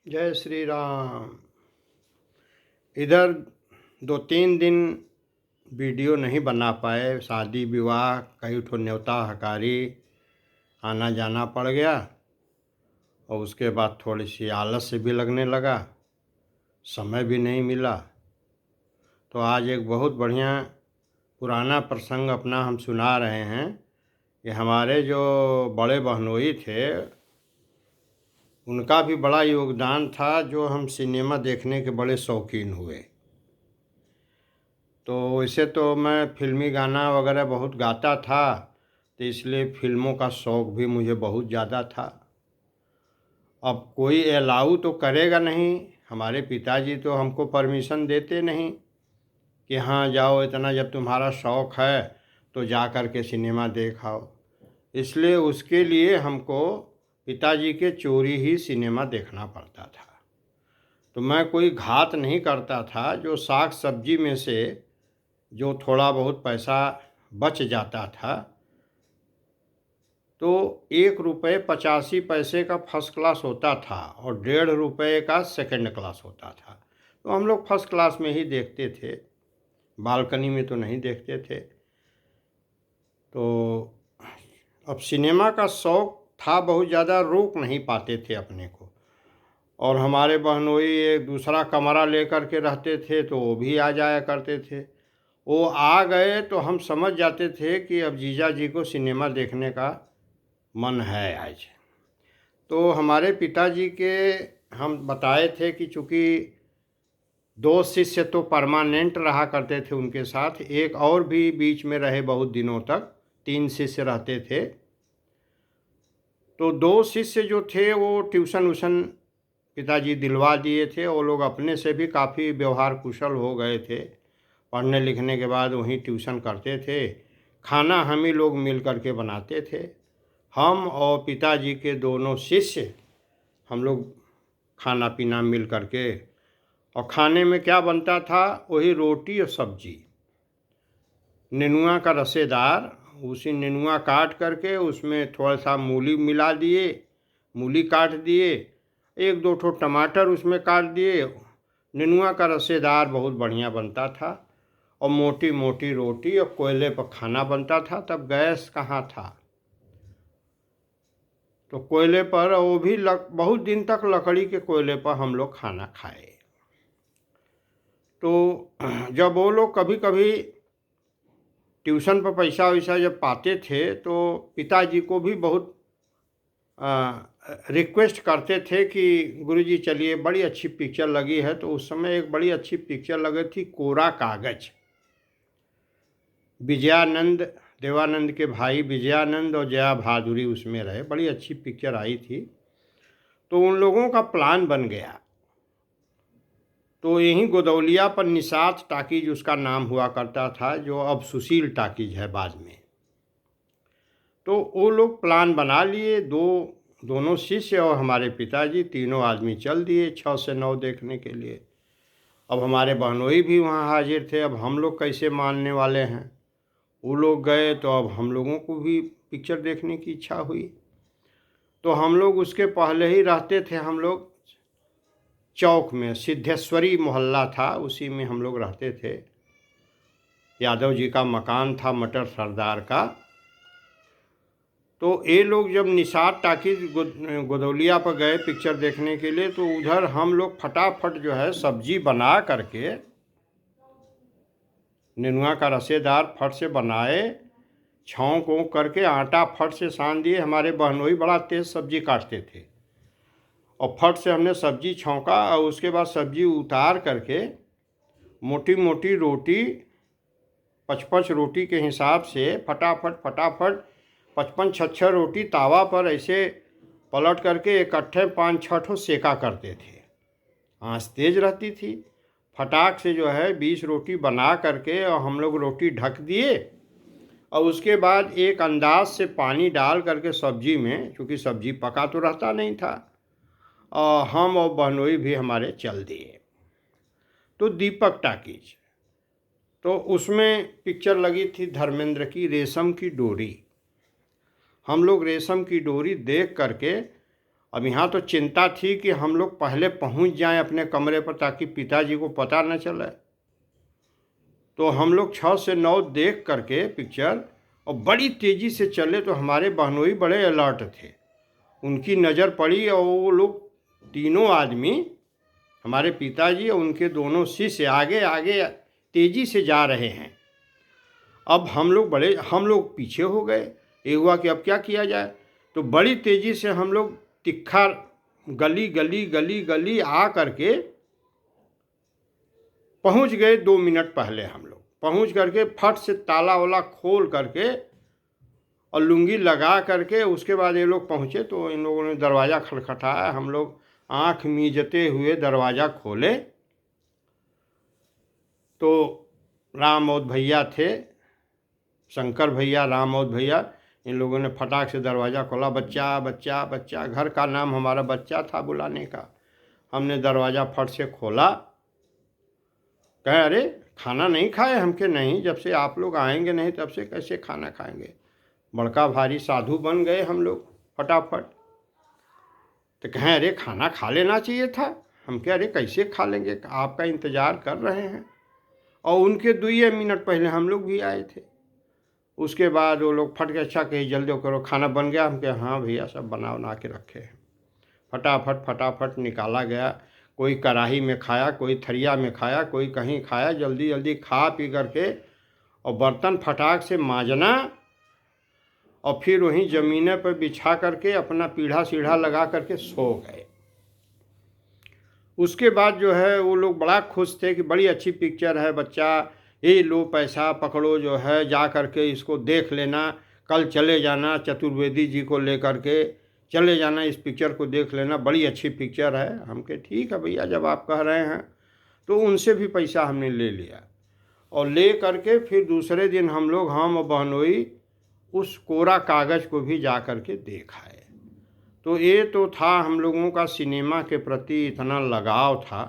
जय श्री राम। इधर 2-3 दिन वीडियो नहीं बना पाए। शादी विवाह कई ठो न्योता हकारी आना जाना पड़ गया और उसके बाद थोड़ी सी आलस भी लगने लगा, समय भी नहीं मिला। तो आज एक बहुत बढ़िया पुराना प्रसंग अपना हम सुना रहे हैं कि हमारे जो बड़े बहनोई थे उनका भी बड़ा योगदान था, जो हम सिनेमा देखने के बड़े शौकीन हुए। तो वैसे तो मैं फिल्मी गाना वगैरह बहुत गाता था, तो इसलिए फिल्मों का शौक़ भी मुझे बहुत ज़्यादा था। अब कोई अलाउ तो करेगा नहीं, हमारे पिताजी तो हमको परमिशन देते नहीं कि हाँ जाओ, इतना जब तुम्हारा शौक़ है तो जा कर के सिनेमा देखाओ। इसलिए उसके लिए हमको पिताजी के चोरी ही सिनेमा देखना पड़ता था। तो मैं कोई घात नहीं करता था, जो साग सब्जी में से जो थोड़ा बहुत पैसा बच जाता था तो 1 रुपये 85 पैसे का फर्स्ट क्लास होता था और 1.5 रुपये का सेकंड क्लास होता था। तो हम लोग फर्स्ट क्लास में ही देखते थे, बालकनी में तो नहीं देखते थे। तो अब सिनेमा का शौक़ था बहुत ज़्यादा, रोक नहीं पाते थे अपने को। और हमारे बहनोई एक दूसरा कमरा लेकर के रहते थे तो वो भी आ जाया करते थे। वो आ गए तो हम समझ जाते थे कि अब जीजा जी को सिनेमा देखने का मन है आज। तो हमारे पिताजी के हम बताए थे कि चूँकि 2 शिष्य तो परमानेंट रहा करते थे उनके साथ, एक और भी बीच में रहे बहुत दिनों तक, 3 शिष्य रहते थे। तो 2 शिष्य जो थे वो ट्यूशन व्यूशन पिताजी दिलवा दिए थे। वो लोग अपने से भी काफ़ी व्यवहार कुशल हो गए थे, पढ़ने लिखने के बाद वहीं ट्यूशन करते थे। खाना हम ही लोग मिल कर के बनाते थे, हम और पिताजी के दोनों शिष्य, हम लोग खाना पीना मिल कर के। और खाने में क्या बनता था, वही रोटी और सब्जी, नेनुआ का रसेदार। उसी नेनुआ काट करके उसमें थोड़ा सा मूली मिला दिए, मूली काट दिए, 1-2 ठो टमाटर उसमें काट दिए। नेनुआ का रसेदार बहुत बढ़िया बनता था और मोटी मोटी रोटी, और कोयले पर खाना बनता था। तब गैस कहाँ था, तो कोयले पर, वो भी बहुत दिन तक लकड़ी के कोयले पर हम लोग खाना खाए। तो जब वो लोग कभी कभी ट्यूशन पर पैसा वैसा जब पाते थे तो पिताजी को भी बहुत रिक्वेस्ट करते थे कि गुरुजी चलिए, बड़ी अच्छी पिक्चर लगी है। तो उस समय एक बड़ी अच्छी पिक्चर लगी थी, कोरा कागज। विजयानंद, देवानंद के भाई विजयानंद और जया भादुरी उसमें रहे, बड़ी अच्छी पिक्चर आई थी। तो उन लोगों का प्लान बन गया, तो यहीं गोदौलिया पर निषाद टाकीज उसका नाम हुआ करता था, जो अब सुशील टाकीज है बाद में। तो वो लोग प्लान बना लिए, दोनों शिष्य और हमारे पिताजी, तीनों आदमी चल दिए 6 से 9 देखने के लिए। अब हमारे बहनोई भी वहाँ हाजिर थे। अब हम लोग कैसे मानने वाले हैं, वो लोग गए तो अब हम लोगों को भी पिक्चर देखने की इच्छा हुई। तो हम लोग उसके पहले ही रहते थे, हम लोग चौक में, सिद्धेश्वरी मोहल्ला था, उसी में हम लोग रहते थे। यादव जी का मकान था, मटर सरदार का। तो ये लोग जब निषाद टाकीज गोदौलिया पर गए पिक्चर देखने के लिए, तो उधर हम लोग फटाफट जो है सब्जी बना करके, नेनुआ का रसेदार फट से बनाए, छौंक वोंक करके आटा फट से सान दिए। हमारे बहनोई बड़ा तेज़ सब्जी काटते थे, और फट से हमने सब्जी छौंका और उसके बाद सब्जी उतार करके मोटी मोटी रोटी, 5-5 रोटी के हिसाब से फटाफट 55-56 रोटी तावा पर ऐसे पलट करके इकट्ठे 5-6 ठो सेका करते थे। आँच तेज़ रहती थी। फटाक से जो है 20 रोटी बना करके और हम लोग रोटी ढक दिए, और उसके बाद एक अंदाज से पानी डाल करके सब्जी में, चूँकि सब्जी पका तो रहता नहीं था, और हम और बहनोई भी हमारे चल दिए। तो दीपक टाकीज, तो उसमें पिक्चर लगी थी धर्मेंद्र की रेशम की डोरी। हम लोग रेशम की डोरी देख करके अब यहाँ तो चिंता थी कि हम लोग पहले पहुँच जाएं अपने कमरे पर ताकि पिताजी को पता न चले। तो हम लोग 6 से 9 देख करके पिक्चर और बड़ी तेज़ी से चले। तो हमारे बहनोई बड़े अलर्ट थे, उनकी नज़र पड़ी और वो लोग तीनों आदमी, हमारे पिताजी और उनके दोनों शिष्य आगे आगे तेज़ी से जा रहे हैं। अब हम लोग पीछे हो गए। ये हुआ कि अब क्या किया जाए। तो बड़ी तेज़ी से हम लोग तिखा गली गली गली गली आ करके पहुंच गए। 2 मिनट पहले हम लोग पहुंच करके फट से ताला वाला खोल करके और लुंगी लगा करके उसके बाद ये लोग पहुंचे। तो इन लोगों ने दरवाज़ा खटखटाया। हम लोग आँख मीचते हुए दरवाज़ा खोले तो रामौद भैया थे, शंकर भैया, रामौद भैया, इन लोगों ने फटाक से दरवाज़ा खोला। बच्चा बच्चा बच्चा, घर का नाम हमारा बच्चा था बुलाने का। हमने दरवाज़ा फट से खोला। कहे अरे खाना नहीं खाए? हम के नहीं, जब से आप लोग आएंगे नहीं तब से कैसे खाना खाएंगे। बड़का भारी साधु बन गए हम लोग फटाफट। तो कहें अरे खाना खा लेना चाहिए था। हम कह अरे कैसे खा लेंगे, आपका इंतज़ार कर रहे हैं। और उनके 2 मिनट पहले हम लोग भी आए थे। उसके बाद वो लोग फट के अच्छा कही जल्दी करो, खाना बन गया? हम कहे हाँ भैया सब बना के रखे हैं। फटाफट निकाला गया। कोई कढ़ाई में खाया, कोई थरिया में खाया, कोई कहीं खाया। जल्दी जल्दी खा पी करके और बर्तन फटाक से मांजना और फिर वहीं ज़मीन पर बिछा करके अपना पीढ़ा सीढ़ा लगा करके सो गए। उसके बाद जो है वो लोग बड़ा खुश थे कि बड़ी अच्छी पिक्चर है बच्चा, ये लो पैसा पकड़ो, जो है जा करके इसको देख लेना, कल चले जाना चतुर्वेदी जी को लेकर के चले जाना, इस पिक्चर को देख लेना, बड़ी अच्छी पिक्चर है। हम कहे ठीक है भैया जब आप कह रहे हैं। तो उनसे भी पैसा हमने ले लिया और ले करके फिर दूसरे दिन हम और बहनोई उस कोरा कागज़ को भी जा कर के देख आए। तो ये तो था हम लोगों का सिनेमा के प्रति इतना लगाव था।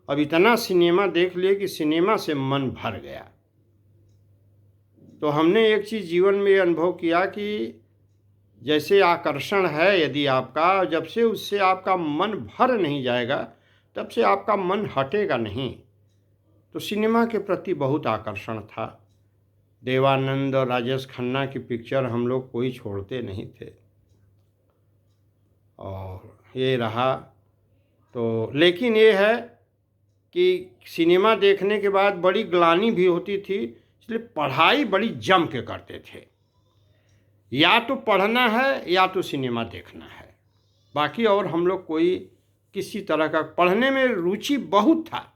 अब इतना सिनेमा देख लिए कि सिनेमा से मन भर गया। तो हमने एक चीज़ जीवन में ये अनुभव किया कि जैसे आकर्षण है यदि आपका, जब से उससे आपका मन भर नहीं जाएगा तब से आपका मन हटेगा नहीं। तो सिनेमा के प्रति बहुत आकर्षण था। देवानंद और राजेश खन्ना की पिक्चर हम लोग कोई छोड़ते नहीं थे। और ये रहा। तो लेकिन ये है कि सिनेमा देखने के बाद बड़ी ग्लानि भी होती थी, इसलिए पढ़ाई बड़ी जम के करते थे। या तो पढ़ना है या तो सिनेमा देखना है, बाकी और हम लोग कोई किसी तरह का, पढ़ने में रुचि बहुत था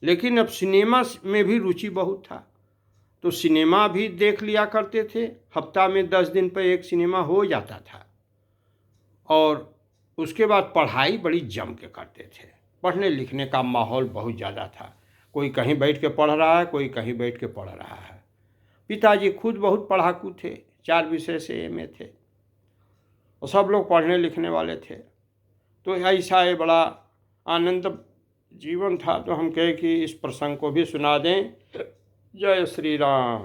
लेकिन अब सिनेमा में भी रुचि बहुत था। तो सिनेमा भी देख लिया करते थे। हफ्ता में 10 दिन पर एक सिनेमा हो जाता था। और उसके बाद पढ़ाई बड़ी जम के करते थे। पढ़ने लिखने का माहौल बहुत ज़्यादा था। कोई कहीं बैठ के पढ़ रहा है, कोई कहीं बैठ के पढ़ रहा है। पिताजी खुद बहुत पढ़ाकू थे, 4 विषय से एमए थे और सब लोग पढ़ने लिखने वाले थे। तो ऐसा ये बड़ा आनंद जीवन था। तो हम कहे कि इस प्रसंग को भी सुना दें। जय श्री राम।